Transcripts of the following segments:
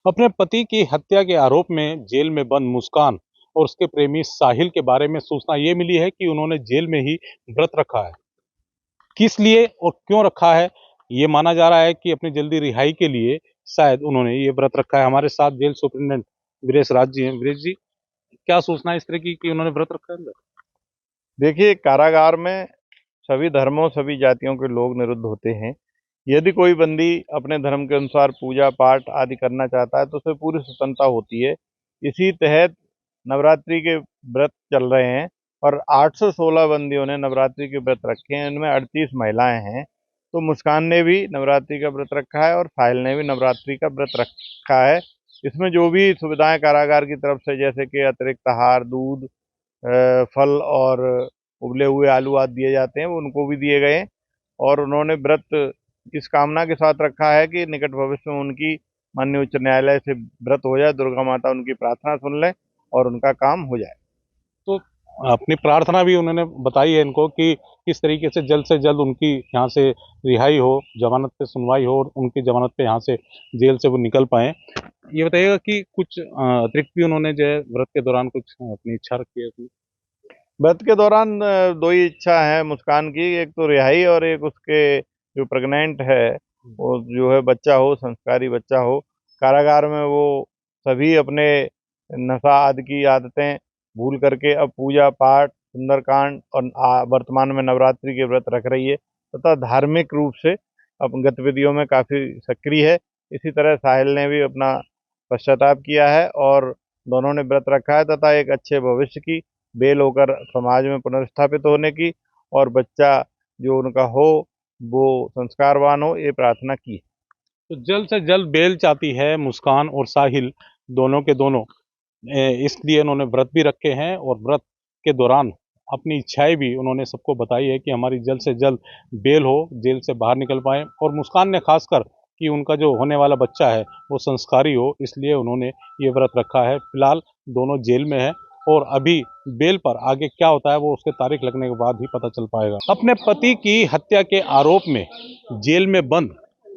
अपने पति की हत्या के आरोप में जेल में बंद मुस्कान और उसके प्रेमी साहिल के बारे में सूचना ये मिली है कि उन्होंने जेल में ही व्रत रखा है। किस लिए और क्यों रखा है, ये माना जा रहा है कि अपनी जल्दी रिहाई के लिए शायद उन्होंने ये व्रत रखा है। हमारे साथ जेल सुपरिटेंडेंट वीरेश राज जी हैं। वीरेश जी, क्या सूचना है इस तरह की कि उन्होंने व्रत रखा है अंदर? देखिए, कारागार में सभी धर्मों सभी जातियों के लोग निरुद्ध होते हैं। यदि कोई बंदी अपने धर्म के अनुसार पूजा पाठ आदि करना चाहता है तो उसे पूरी स्वतंत्रता होती है। इसी तहत नवरात्रि के व्रत चल रहे हैं और 816 बंदियों ने नवरात्रि के व्रत रखे हैं। इनमें 38 महिलाएं हैं। तो मुस्कान ने भी नवरात्रि का व्रत रखा है और साहिल ने भी नवरात्रि का व्रत रखा है। इसमें जो भी सुविधाएं कारागार की तरफ से, जैसे कि अतिरिक्त आहार, दूध, फल और उबले हुए आलू आदि दिए जाते हैं, वो उनको भी दिए गए हैं। और उन्होंने व्रत इस कामना के साथ रखा है कि निकट भविष्य में उनकी माननीय उच्च न्यायालय से व्रत हो जाए, दुर्गा माता उनकी प्रार्थना सुन ले और उनका काम हो जाए। तो अपनी प्रार्थना भी उन्होंने बताई है इनको कि किस तरीके से जल्द उनकी यहाँ से रिहाई हो, जमानत पे सुनवाई हो और उनकी जमानत पे यहाँ से जेल से वो निकल पाए। ये बताइएगा कि कुछ अतिरिक्त भी उन्होंने जो है व्रत के दौरान कुछ अपनी इच्छा रखी है अपनी? व्रत के दौरान दो ही इच्छा है मुस्कान की, एक तो रिहाई और एक उसके जो प्रेग्नेंट है वो जो है बच्चा हो, संस्कारी बच्चा हो। कारागार में वो सभी अपने नशा आदि की आदतें भूल करके अब पूजा पाठ, सुंदरकांड और वर्तमान में नवरात्रि के व्रत रख रही है तथा धार्मिक रूप से अपन गतिविधियों में काफी सक्रिय है। इसी तरह साहिल ने भी अपना पश्चाताप किया है और दोनों ने व्रत रखा है तथा एक अच्छे भविष्य की, बेल होकर समाज में पुनर्स्थापित होने की और बच्चा जो उनका हो वो संस्कारवान हो, ये प्रार्थना की। तो जल्द से जल्द बेल चाहती है मुस्कान और साहिल, दोनों के दोनों। इसलिए उन्होंने व्रत भी रखे हैं और व्रत के दौरान अपनी इच्छाएं भी उन्होंने सबको बताई है कि हमारी जल्द से जल्द बेल हो, जेल से बाहर निकल पाए। और मुस्कान ने खासकर कि उनका जो होने वाला बच्चा है वो संस्कारी हो, इसलिए उन्होंने ये व्रत रखा है। फिलहाल दोनों जेल में है और अभी बेल पर आगे क्या होता है वो उसके तारीख लगने के बाद ही पता चल पाएगा। अपने पति की हत्या के आरोप में जेल में बंद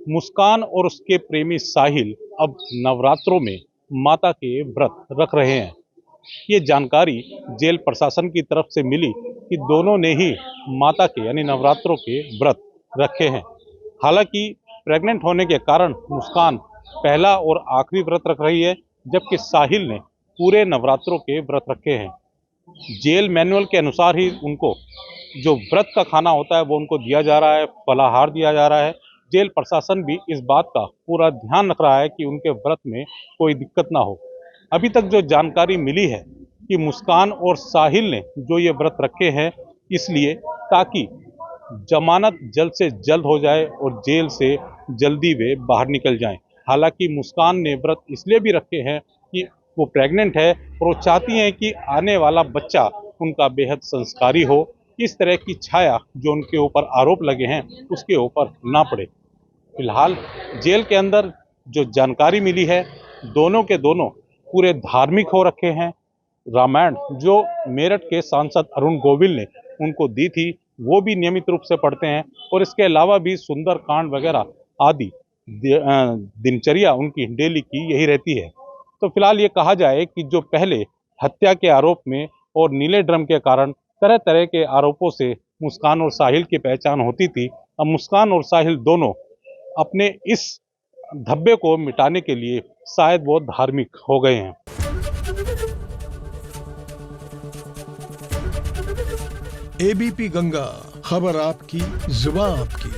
मुस्कान और उसके प्रेमी साहिल अब नवरात्रों में माता के व्रत रख रहे हैं। ये जानकारी जेल प्रशासन की तरफ से मिली कि दोनों ने ही माता के यानी नवरात्रों के व्रत रखे हैं। हालांकि प्रेग्नेंट होने के कारण मुस्कान पहला और आखिरी व्रत रख रही है, जबकि साहिल ने पूरे नवरात्रों के व्रत रखे हैं। जेल मैनुअल के अनुसार ही उनको जो व्रत का खाना होता है वो उनको दिया जा रहा है, फलाहार दिया जा रहा है। जेल प्रशासन भी इस बात का पूरा ध्यान रख रहा है कि उनके व्रत में कोई दिक्कत ना हो। अभी तक जो जानकारी मिली है कि मुस्कान और साहिल ने जो ये व्रत रखे हैं इसलिए ताकि जमानत जल्द से जल्द हो जाए और जेल से जल्दी वे बाहर निकल जाएं। हालांकि मुस्कान ने व्रत इसलिए भी रखे हैं कि वो प्रेग्नेंट है और वो चाहती हैं कि आने वाला बच्चा उनका बेहद संस्कारी हो। इस तरह की छाया जो उनके ऊपर आरोप लगे हैं उसके ऊपर ना पड़े। फिलहाल जेल के अंदर जो जानकारी मिली है, दोनों के दोनों पूरे धार्मिक हो रखे हैं। रामायण जो मेरठ के सांसद अरुण गोविल ने उनको दी थी वो भी नियमित रूप से पढ़ते हैं और इसके अलावा भी सुंदर कांड वगैरह आदि दिनचर्या उनकी डेली की यही रहती है। तो फिलहाल ये कहा जाए कि जो पहले हत्या के आरोप में और नीले ड्रम के कारण तरह तरह के आरोपों से मुस्कान और साहिल की पहचान होती थी, अब मुस्कान और साहिल दोनों अपने इस धब्बे को मिटाने के लिए शायद वो धार्मिक हो गए हैं। एबीपी गंगा, खबर आपकी, जुबान आपकी।